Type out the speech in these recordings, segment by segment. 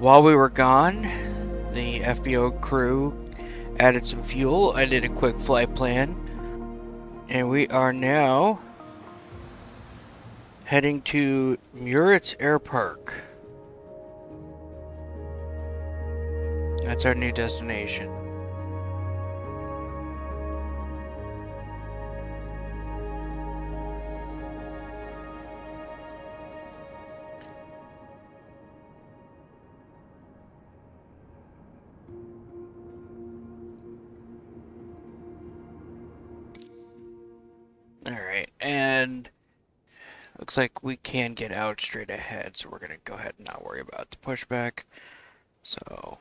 While we were gone, the FBO crew added some fuel. I did a quick flight plan, and we are now heading to Muritz Air Park. That's our new destination. Alright, and looks like we can get out straight ahead, so we're going to go ahead and not worry about the pushback. So,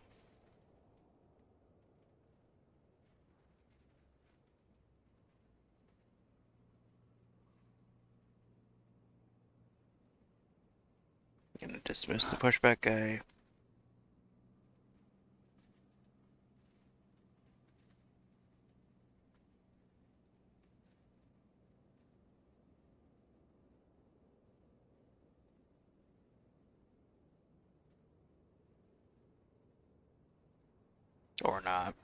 I'm going to dismiss the pushback guy. Or not.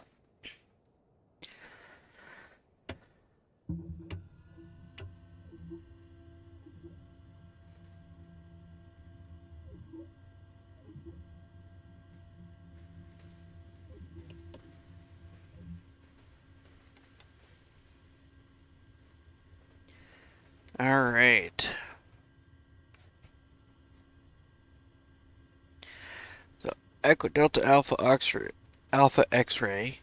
Alright. So, Echo Delta Alpha X-ray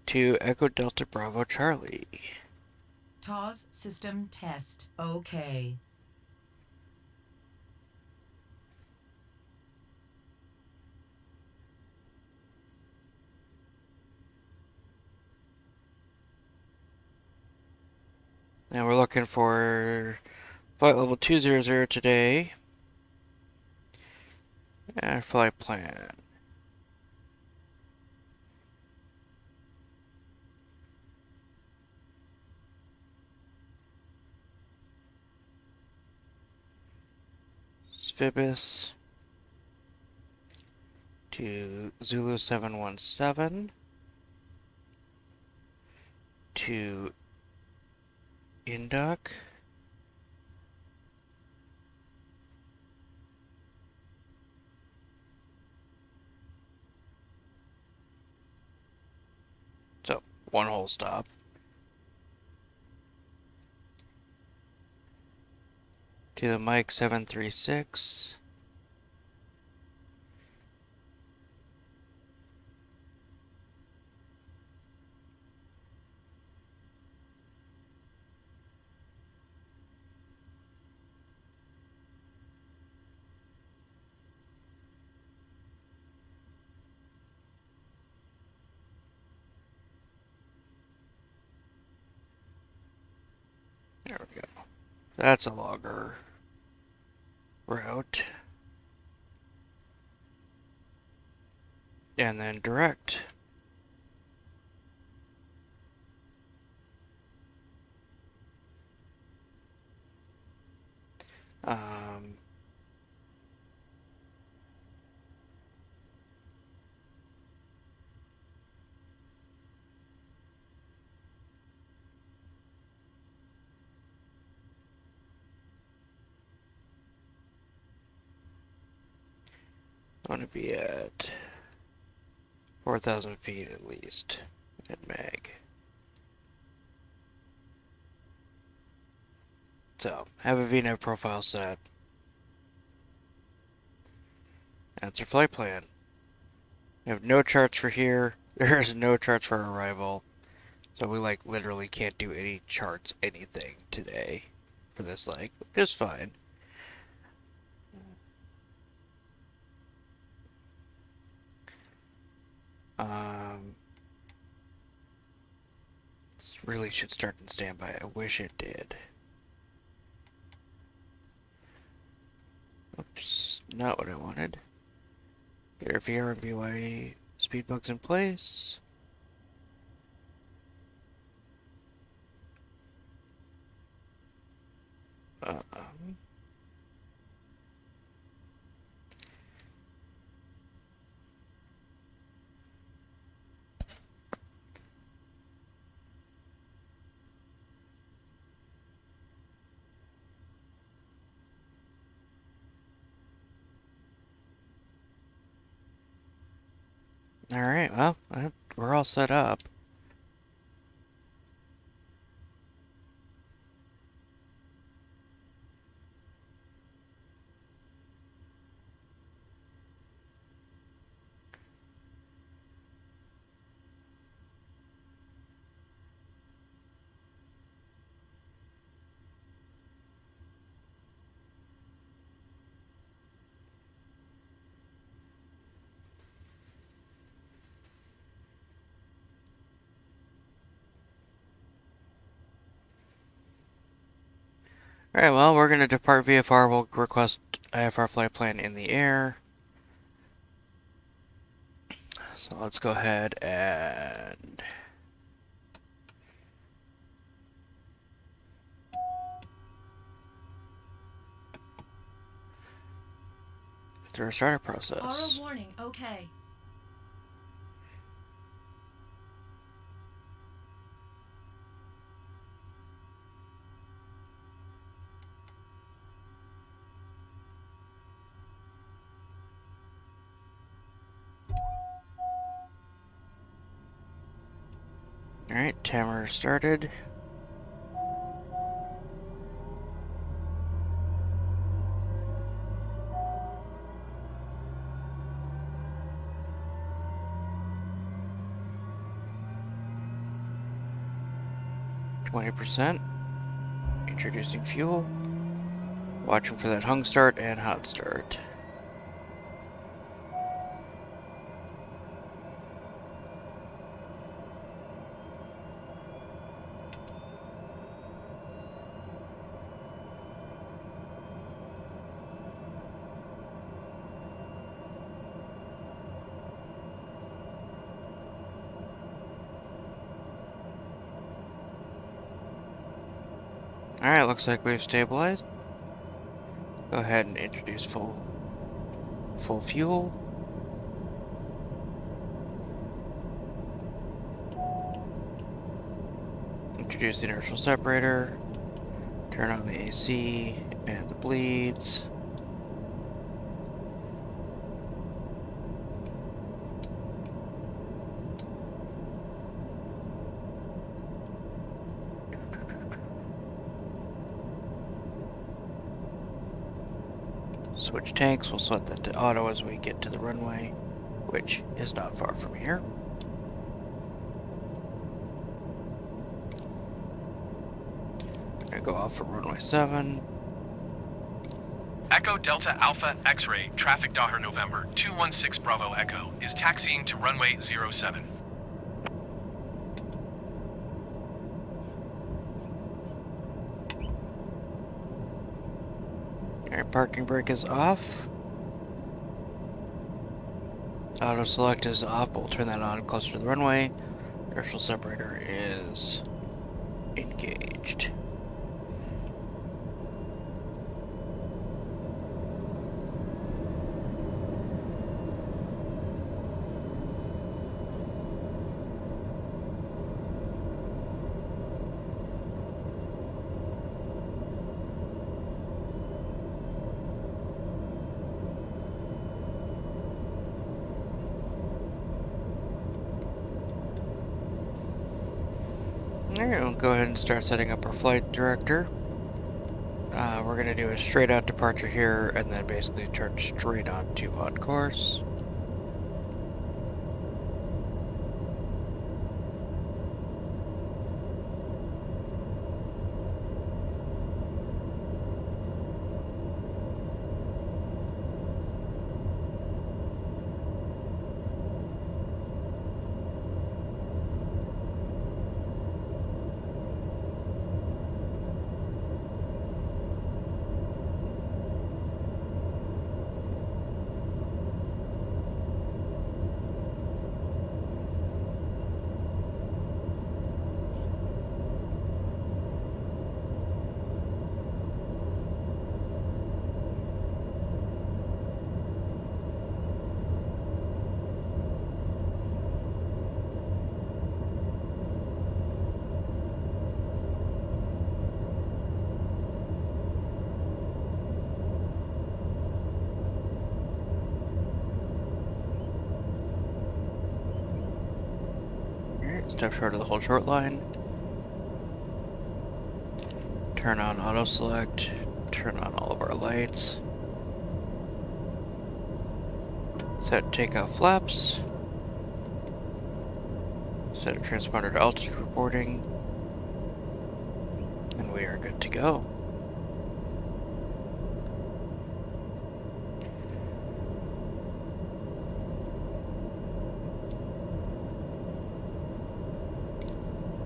to Echo Delta Bravo Charlie. TOS system test. Okay. Now we're looking for flight level 200 today. And flight plan. Sphibis to Zulu 717 to Induc. So, one whole stop. To the Mike 736. There we go. That's a longer route. And then direct. Um, I want to be at 4,000 feet at least at mag. So, have a VNAV profile set. That's our flight plan. We have no charts for here. There's no charts for arrival. So we like literally can't do any charts, anything today for this leg, which is fine. This really should start in standby. I wish it did. Oops, not what I wanted. Get our VR and BY speed bugs in place. Alright, well, we're all set up. Alright, well, we're going to depart VFR. We'll request IFR flight plan in the air. So let's go ahead and do our startup process. Auto warning, okay. Alright, timer started. %. Introducing fuel. Watching for that hung start and hot start. Alright, looks like we've stabilized. Go ahead and introduce full fuel. Introduce the inertial separator. Turn on the AC and the bleeds. Switch tanks. We'll set that to auto as we get to the runway, which is not far from here. Go off for runway 7. Echo Delta Alpha X-Ray, traffic Daher November, 216 Bravo Echo, is taxiing to runway 07. Alright, parking brake is off. Auto select is off, but we'll turn that on closer to the runway. Inertial separator is engaged. Alright, we'll go ahead and start setting up our flight director. We're going to do a straight out departure here and then basically turn straight on to on course. Step short of the hold short line. Turn on auto select. Turn on all of our lights. Set takeoff flaps. Set a transponder to altitude reporting. And we are good to go.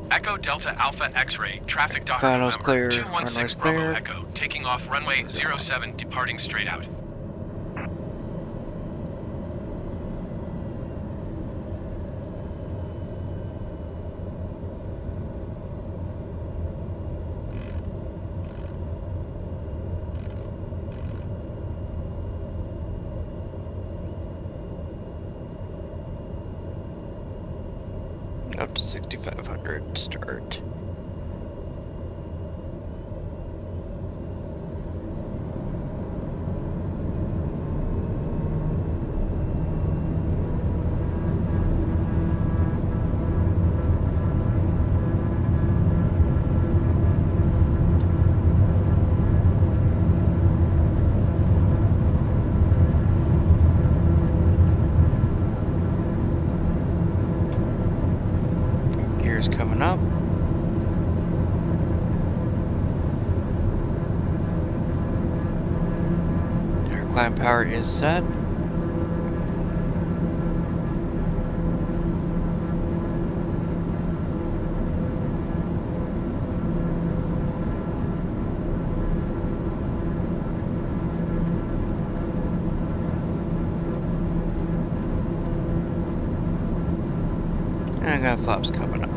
Echo Delta Alpha X-ray, traffic Daher Finals November, clear, 216 runway's Bravo clear. Echo, taking off runway 07, departing straight out. Up to 6,500 start. Gears coming up. Our climb power is set. And I got flaps coming up.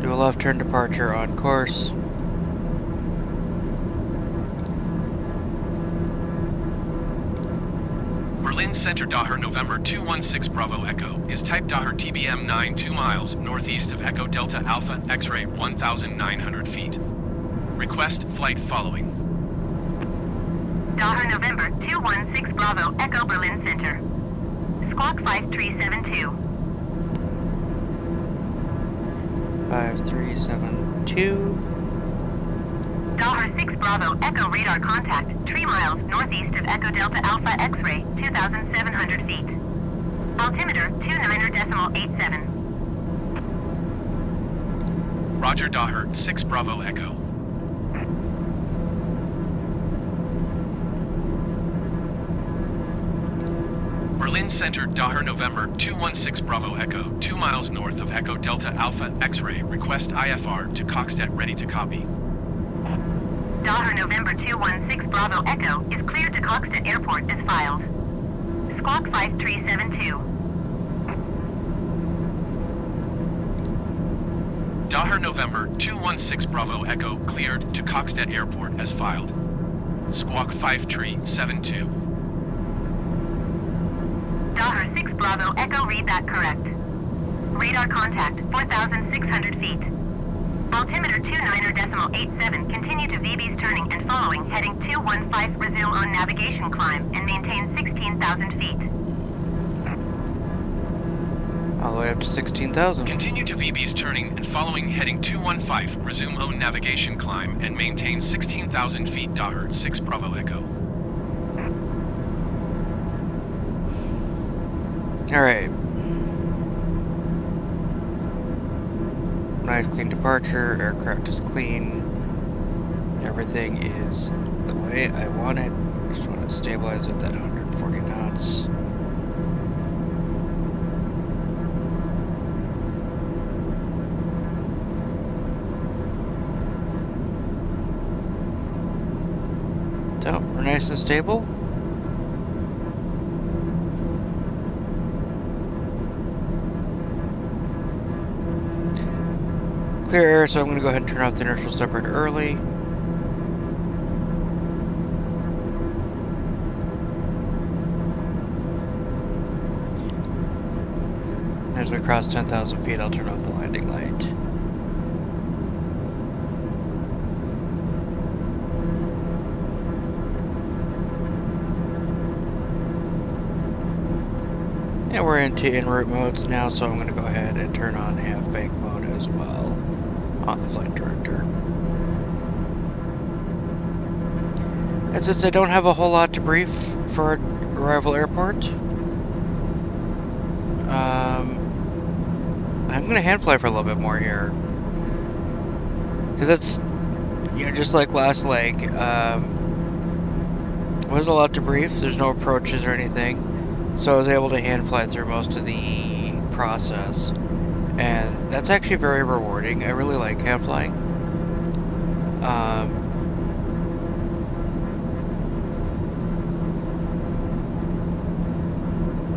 Do a left turn departure on course. Berlin Center Daher November 216 Bravo Echo is type Daher TBM 9 2 miles northeast of Echo Delta Alpha X-ray 1,900 feet. Request flight following. Daher November 216 Bravo Echo Berlin Center. Squawk 5372. 5372. Daher 6 Bravo Echo radar contact 3 miles northeast of Echo Delta Alpha X-ray 2,700 feet. Altimeter 29.87. Roger Daher 6 Bravo Echo. Berlin Center Daher November 216 Bravo Echo 2 miles north of Echo Delta Alpha X-ray. Request IFR to Coxtet ready to copy. Daher November 216 Bravo Echo is cleared to Coxtet Airport as filed. Squawk 5372. Daher November 216 Bravo Echo cleared to Coxtet Airport as filed. Squawk 5372. Daher 6 Bravo Echo, read that correct. Radar contact 4,600 feet. Altimeter 29.87, continue to VB's turning and following heading 215, resume on navigation climb and maintain 16,000 feet. All the way up to 16,000. Continue to VB's turning and following heading 215, resume on navigation climb and maintain 16,000 feet. Daher 6 Bravo Echo. Alright. Nice clean departure, aircraft is clean. Everything is the way I want it. Just want to stabilize at that 140 knots. So, we're nice and stable. Clear air, so I'm going to go ahead and turn off the inertial separator early. As we cross 10,000 feet, I'll turn off the landing light. And we're into en route modes now, so I'm going to go ahead and turn on half bank mode as well on the flight director. And since I don't have a whole lot to brief for arrival airport, I'm going to hand fly for a little bit more here. Because it's, you know, just like last leg, wasn't a lot to brief, there's no approaches or anything. So I was able to hand fly through most of the process. And that's actually very rewarding. I really like hand flying.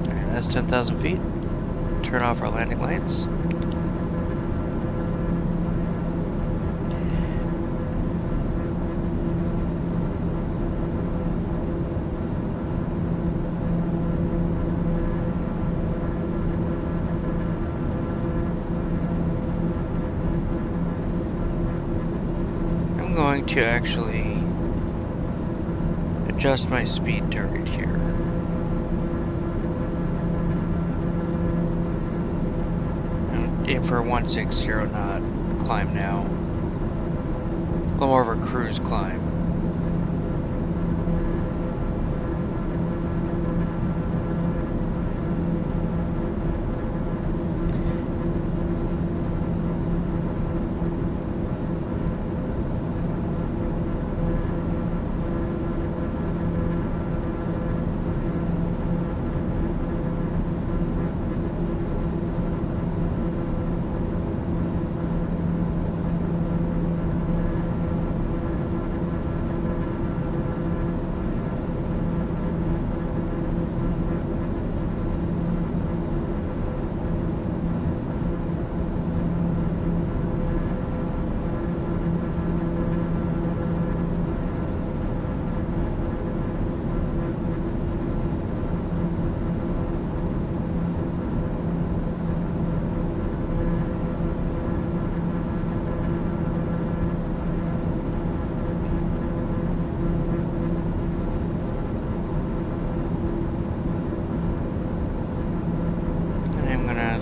Alright, that's 10,000 feet. Turn off our landing lights. I'm going to actually adjust my speed target here. Aim for a 160 knot climb now. A little more of a cruise climb.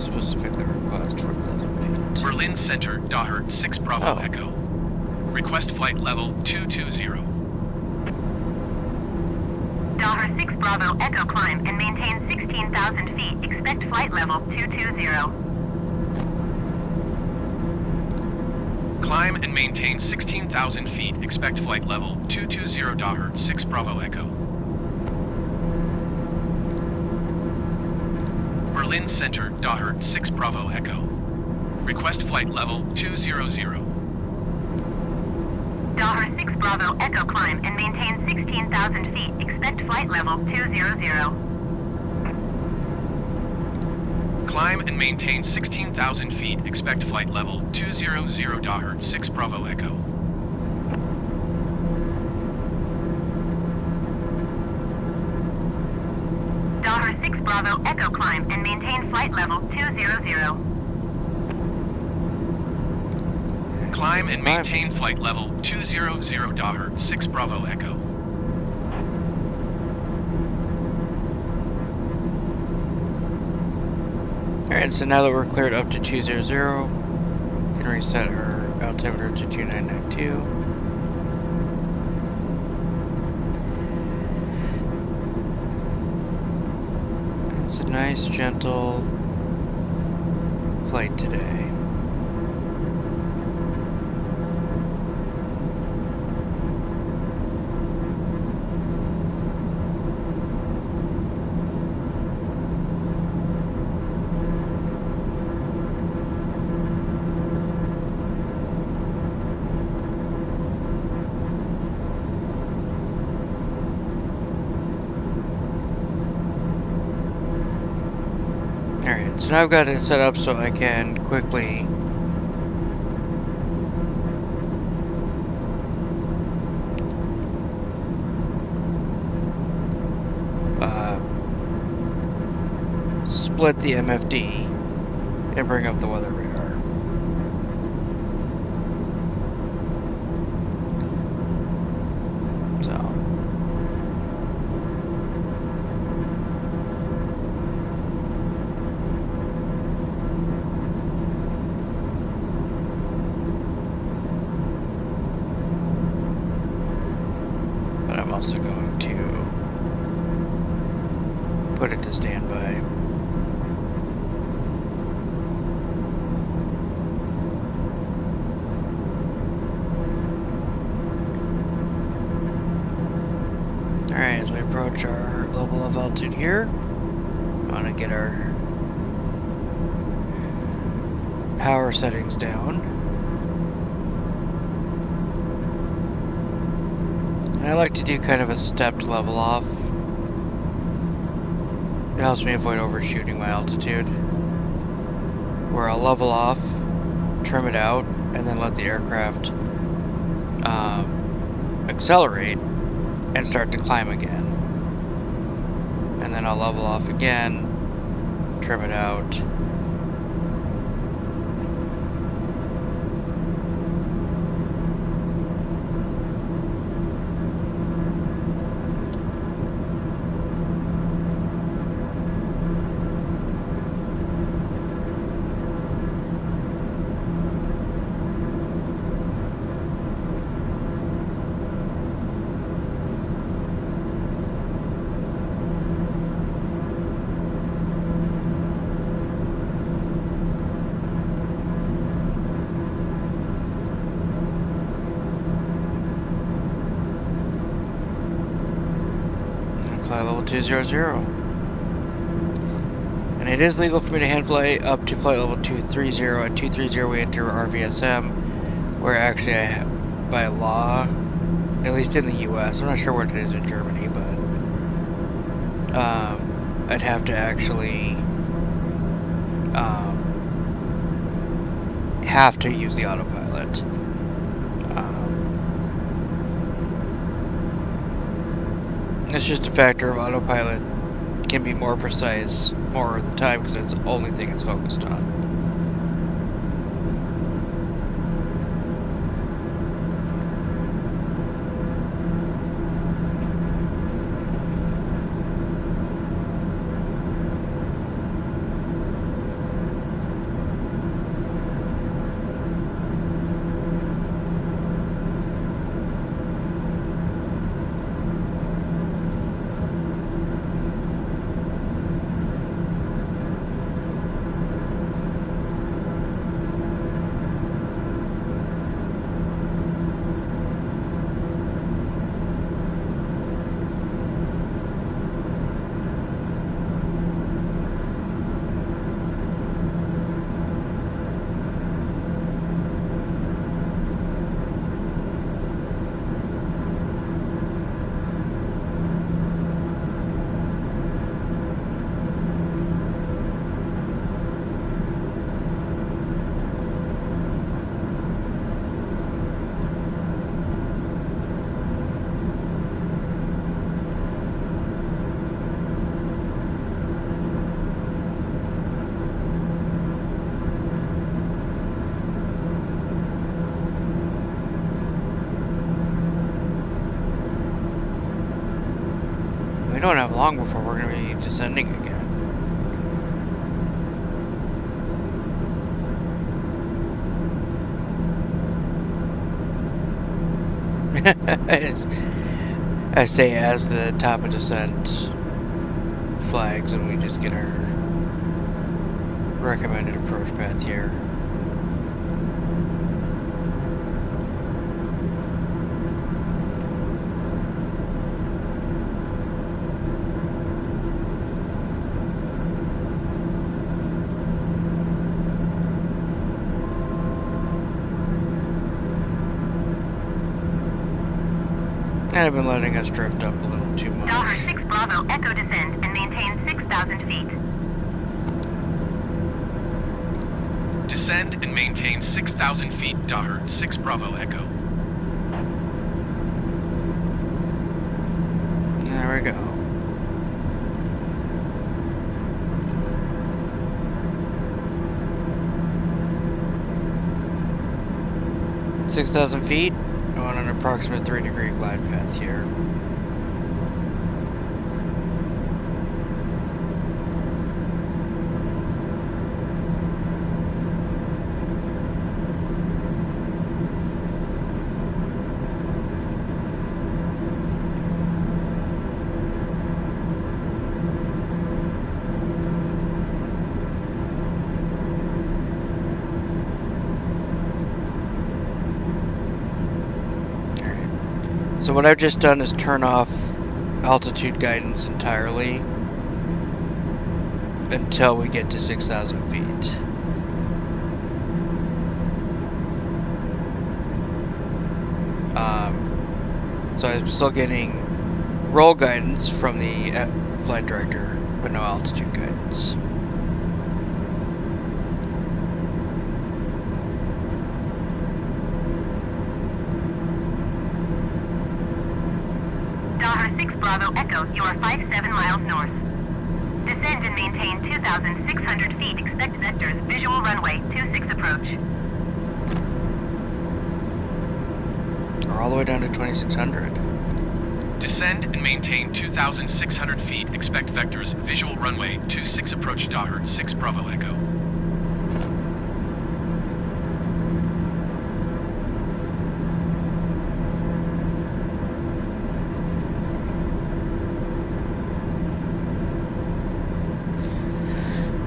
Specifically request 4,000 feet. Berlin Center, Daher 6 Bravo Echo. Request flight level 220. Daher 6 Bravo Echo climb and maintain 16,000 feet. Expect flight level 220. Climb and maintain 16,000 feet. Expect flight level 220 Daher 6 Bravo Echo. Berlin Center, Daher 6 Bravo Echo. Request flight level 200. Daher 6 Bravo Echo climb and maintain 16,000 feet. Expect flight level 200. Climb and maintain 16,000 feet. Expect flight level 200 Daher 6 Bravo Echo. Daher 6 Bravo Echo climb and maintain flight level 200. Climb and maintain flight level 200 Daher 6 Bravo Echo. Alright, so now that we're cleared up to 200, we can reset our altimeter to 2992. It's a nice, gentle flight today. Alright, so now I've got it set up so I can quickly split the MFD and bring up the weather radar. So. But I'm also going to put it to standby. Alright, as we approach our level of altitude here, I want to get our power settings down. And I like to do kind of a stepped level off. It helps me avoid overshooting my altitude. Where I'll level off, trim it out, and then let the aircraft accelerate and start to climb again. And then I'll level off again, trim it out. Fly level 200. And it is legal for me to hand fly up to flight level 230. At 230 we enter RVSM, where actually by law, at least in the US, I'm not sure what it is in Germany, but I'd have to actually have to use the autopilot. It's just a factor of autopilot can be more precise more of the time because it's the only thing it's focused on. We don't have long before we're going to be descending again. I say as the top of descent flags and we just get our recommended approach path here. And I've been letting us drift up a little too much. Daher 6 Bravo Echo descend and maintain 6,000 feet. Descend and maintain 6,000 feet, Daher 6 Bravo Echo. There we go. 6,000 feet. On an approximate 3-degree glide path here. So what I've just done is turn off altitude guidance entirely until we get to 6,000 feet. So I'm still getting roll guidance from the flight director, but no altitude guidance. Daher 6 Bravo Echo, you are 57 miles north. Descend and maintain 2,600 feet. Expect vectors. Visual runway 26 approach. We're all the way down to 2,600. Descend and maintain 2,600 feet. Expect vectors. Visual runway 26 approach Daher 6 Bravo Echo.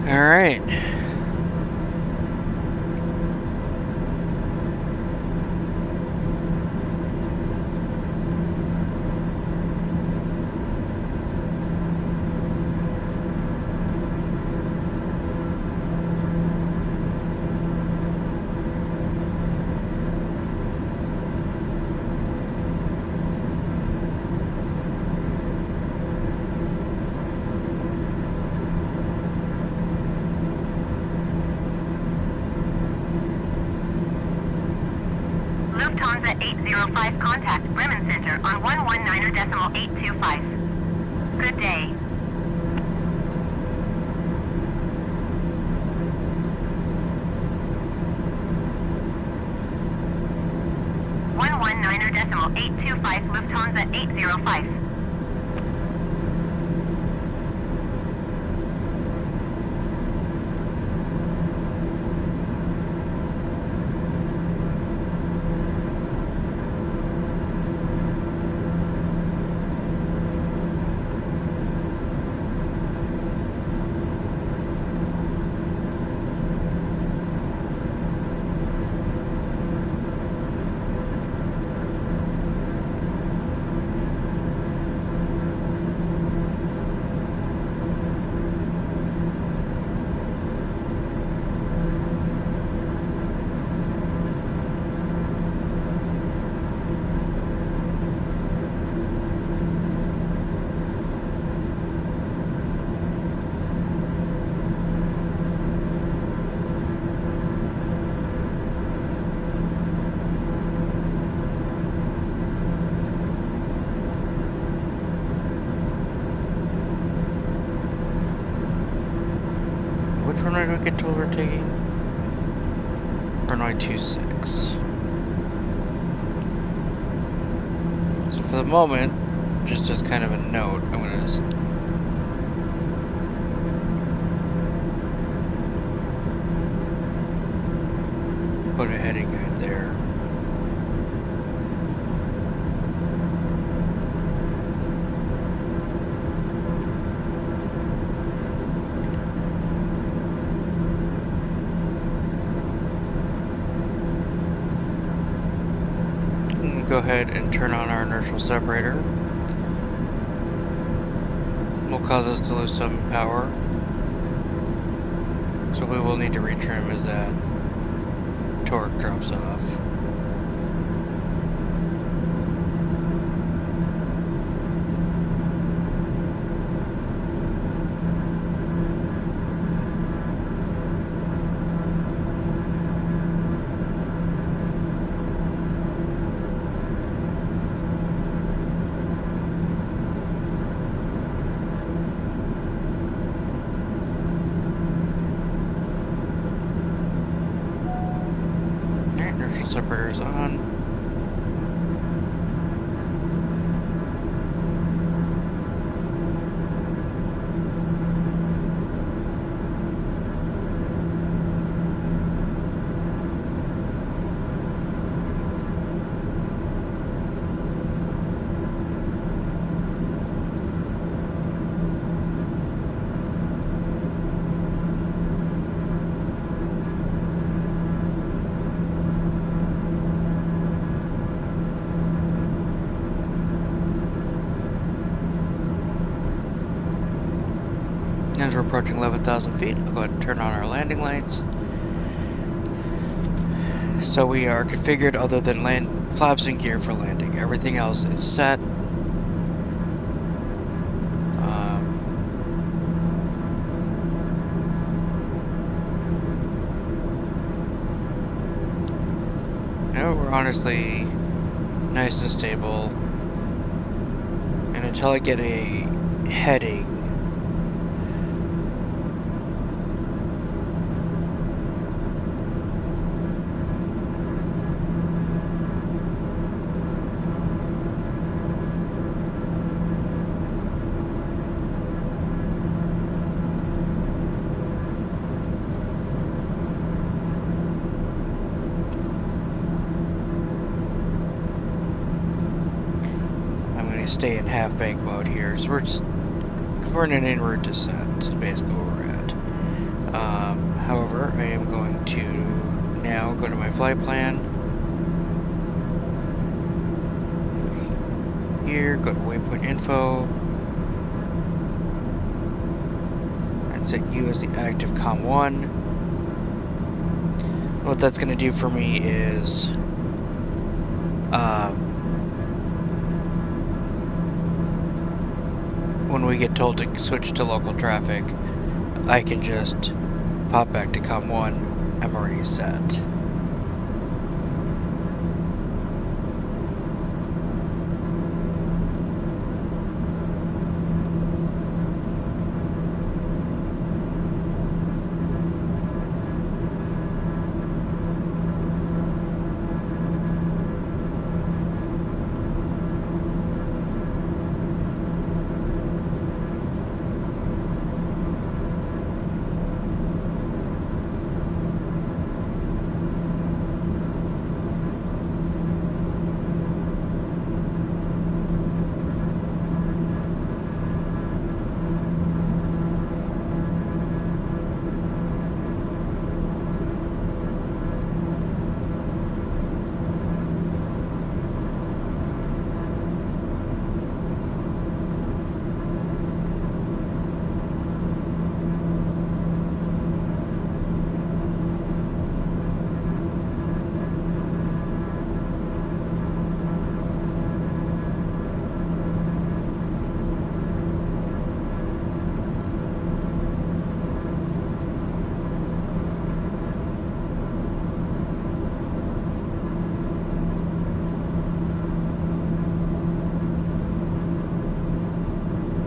All right. Lufthansa 805 contact Bremen Center on 119.825. Good day. .825 Lufthansa 805. Which runway do we get told we're taking? Runway 26. So for the moment, just as kind of a note, I'm gonna just put a heading guide there. Go ahead and turn on our inertial separator. Will cause us to lose some power, so we will need to retrim as that torque drops off. As we're approaching 11,000 feet, I'll go ahead and turn on our landing lights. So we are configured other than flaps and gear for landing. Everything else is set. No, we're honestly nice and stable. And until I get a heading, stay in half bank mode here. So we're in an en route descent, is basically where we're at. However, I am going to now go to my flight plan. Here, go to waypoint info. And set you as the active COM1. What that's going to do for me is when we get told to switch to local traffic, I can just pop back to COM1. I'm already set.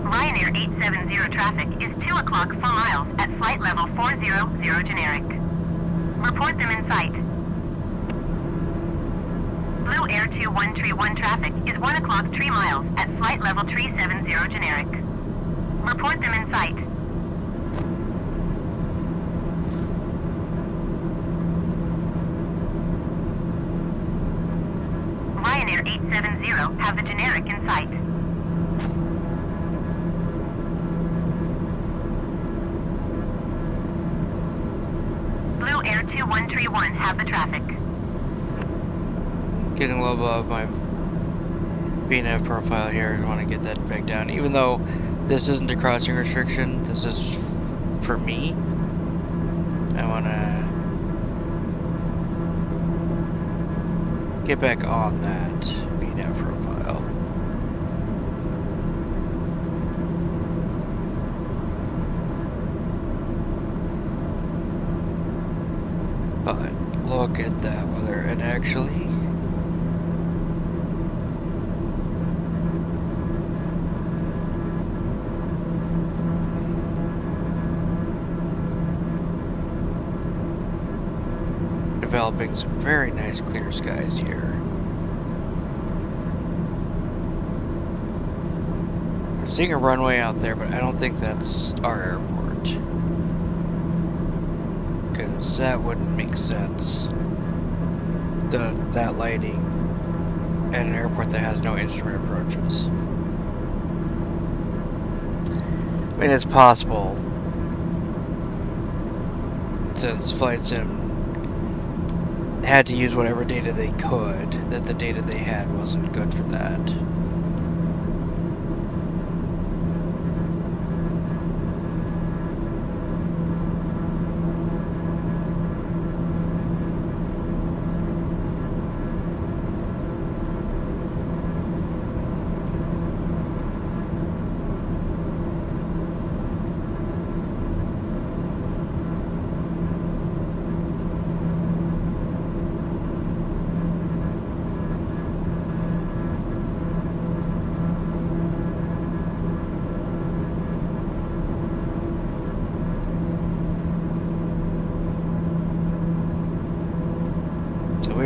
Ryanair 870 traffic is 2 o'clock 4 miles at flight level 400 generic. Report them in sight. Blue Air 2131 traffic is 1 o'clock 3 miles at flight level 370 generic. Report them in sight. Ryanair 870 have the generic in sight. Blue Air 2131 have the traffic. Getting a little above my VNAV profile here. I want to get that back down. Even though this isn't a crossing restriction, this is for me. I want to get back on that VNAV profile. But look at that weather, and actually developing some very nice clear skies here. We're seeing a runway out there, but I don't think that's our airport. Because that wouldn't make sense. That lighting at an airport that has no instrument approaches. I mean, it's possible, since Flight Sim had to use whatever data they could, that the data they had wasn't good for that.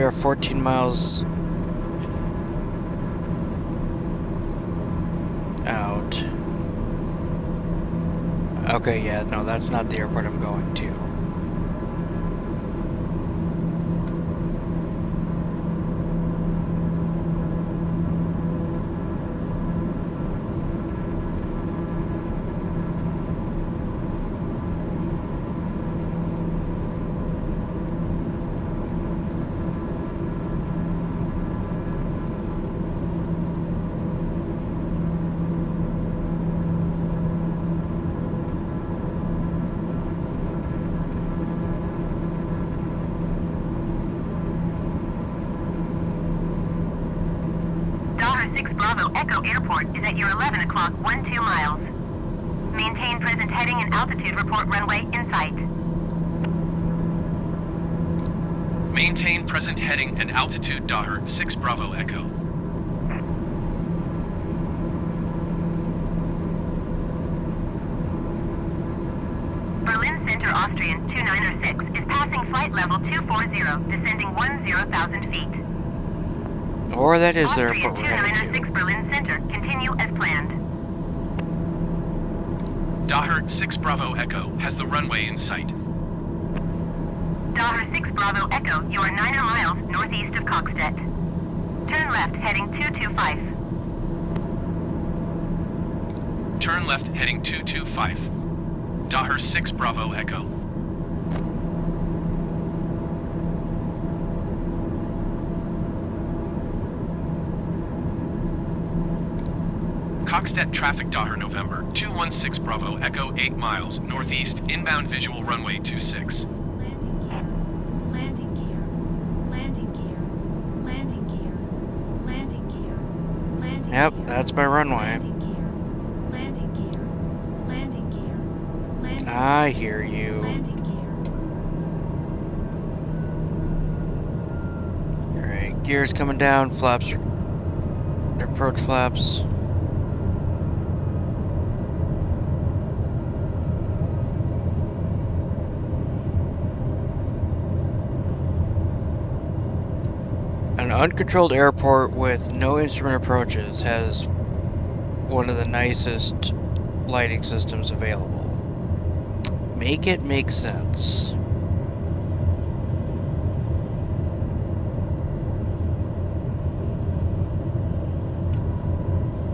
we are 14 miles out. Okay, yeah, no, that's not the airport I'm going to. Daughter 6 Bravo Echo Airport is at your 11 o'clock 12 miles. Maintain present heading and altitude, report runway in sight. Maintain present heading and altitude, Daughter 6 Bravo Echo. Berlin Center Austrian 2906 is passing flight level 240, descending 10,000 feet. Or that is their Austrian airport we're headed 2906 to. Berlin Center, continue as planned. Daughter 6 Bravo Echo has the runway in sight. Daughter 6 Bravo Echo, you are 9 miles northeast of Coxstedt. Turn left heading 225. Turn left heading 225. Daughter 6 Bravo Echo. Coxstedt traffic, Daughter November 216 Bravo Echo 8 miles northeast, inbound visual runway 26. Landing gear, landing gear, landing gear, landing gear, landing gear, Yep, landing that's my runway. landing gear, landing gear, landing gear, landing I hear you. landing gear. Alright, gears coming down, flaps are approach flaps. An uncontrolled airport with no instrument approaches has one of the nicest lighting systems available. Make it make sense.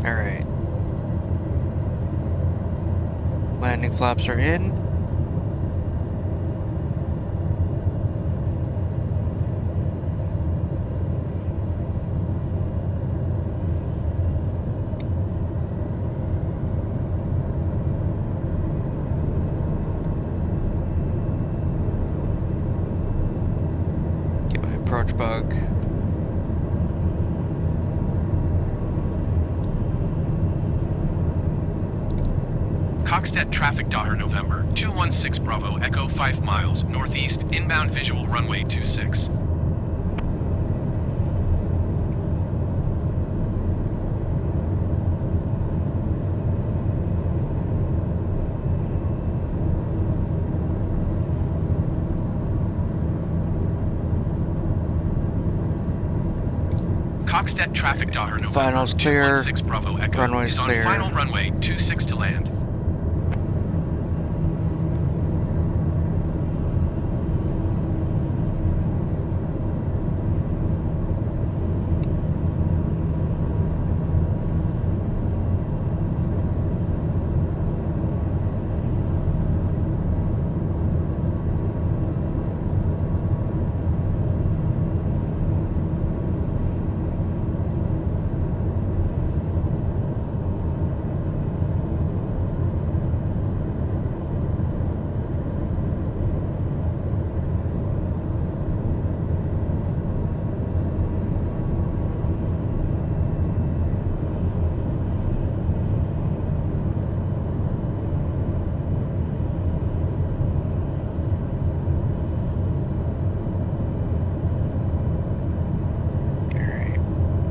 Alright. Landing flaps are in. Get my approach bug. Coxstedt traffic, Daughter November 216 Bravo Echo 5 miles northeast, inbound visual runway 26. Coxstedt traffic, Daughter November Final's clear. 216 Bravo Echo Runway's is on clear. final runway 26 to land.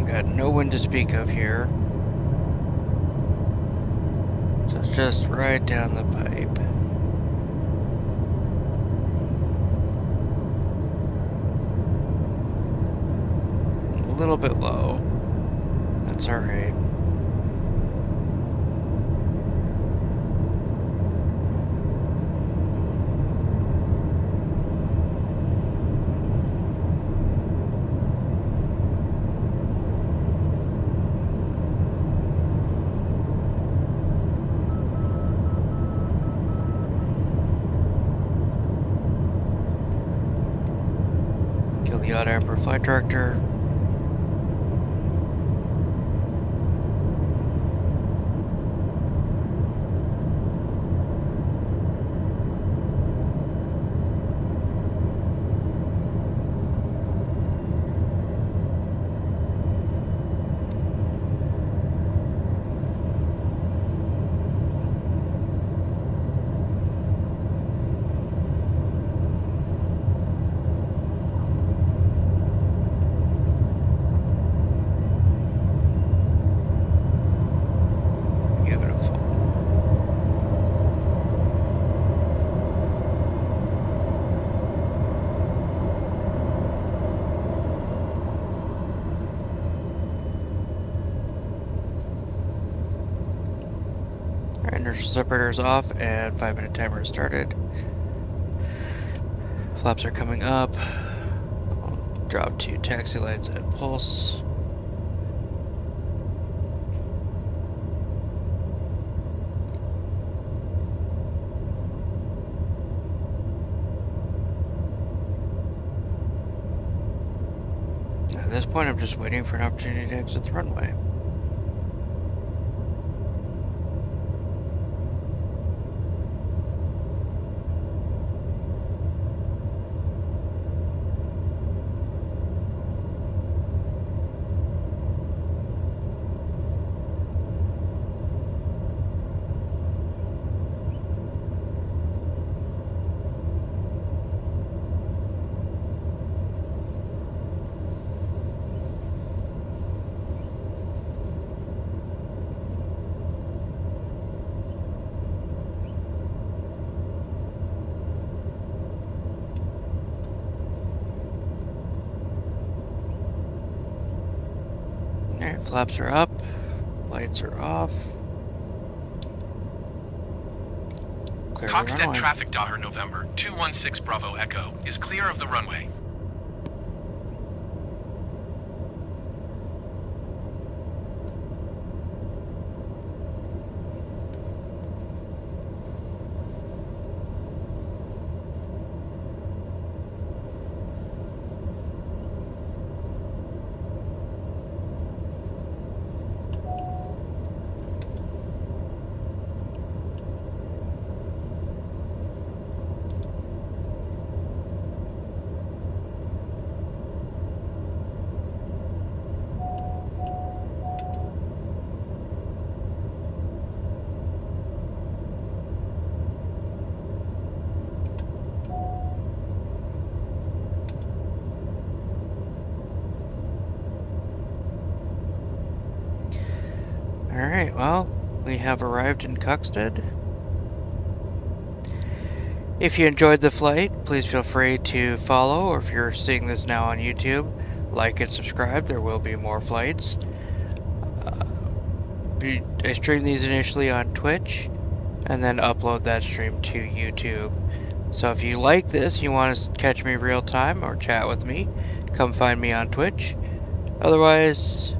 Got no wind to speak of here. So it's just right down the pipe. little bit low. That's alright. Kill the odd amper flight director. Give it a full. Alright, inertial separator's off and 5-minute timer is started. Flaps are coming up. I'll drop to taxi lights and pulse. At this point, I'm just waiting for an opportunity to exit the runway. Alright, flaps are up, lights are off. Clear the Coxted runway. traffic Daher November 216 Bravo Echo is clear of the runway. Alright, well, we have arrived in Cuxted. If you enjoyed the flight, please feel free to follow, or if you're seeing this now on YouTube, like and subscribe. There will be more flights. I stream these initially on Twitch, and then upload that stream to YouTube. So if you like this, you want to catch me real time or chat with me, come find me on Twitch. Otherwise,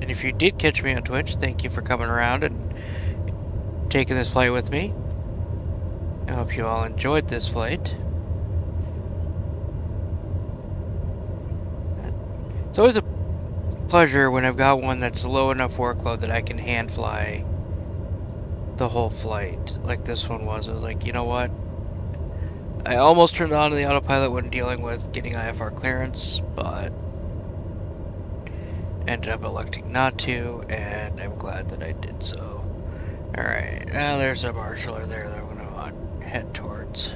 and if you did catch me on Twitch, thank you for coming around and taking this flight with me. I hope you all enjoyed this flight. It's always a pleasure when I've got one that's low enough workload that I can hand fly the whole flight, like this one was. I was like, you know what? I almost turned on the autopilot when dealing with getting IFR clearance, but ended up electing not to, and I'm glad that I did so. Alright, now there's a marshaller there that I'm going to want to head towards.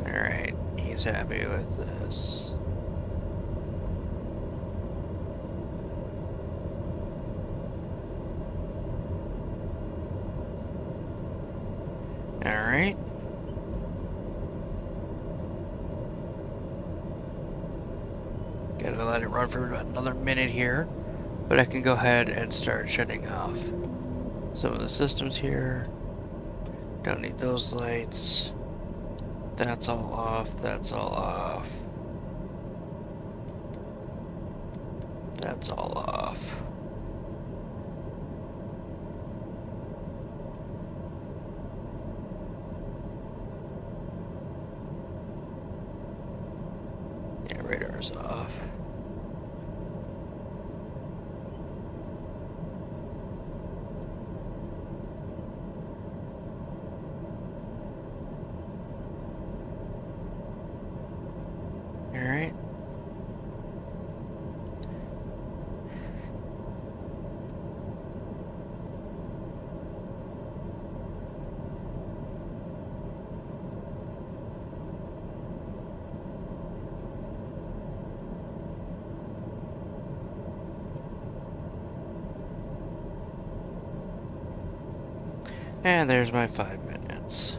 Alright, he's happy with this. Alright. Gotta let it run for about another minute here. But I can go ahead and start shutting off some of the systems here. Don't need those lights. That's all off. That's all off. That's all off. Yeah, radar's off. Alright. And there's my 5 minutes.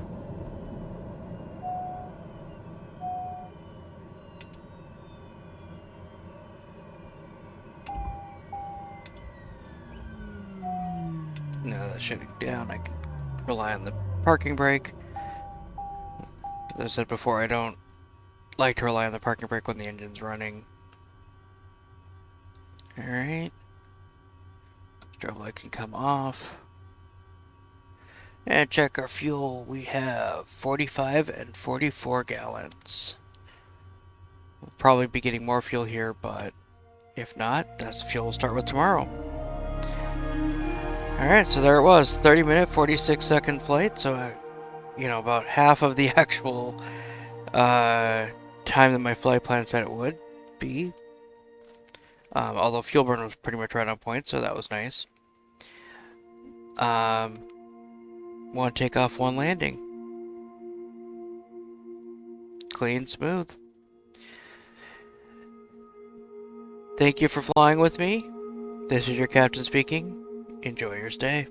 Now that's shutting down, I can rely on the parking brake. As I said before, I don't like to rely on the parking brake when the engine's running. Alright. Strobe light can come off. And check our fuel. We have 45 and 44 gallons. We'll probably be getting more fuel here, but if not, that's the fuel we'll start with tomorrow. Alright, so there it was. 30-minute, 46-second flight. So, you know, about half of the actual time that my flight plan said it would be. Although fuel burn was pretty much right on point, so that was nice. One takeoff, one landing. Clean, smooth. Thank you for flying with me. This is your captain speaking. Enjoy your stay.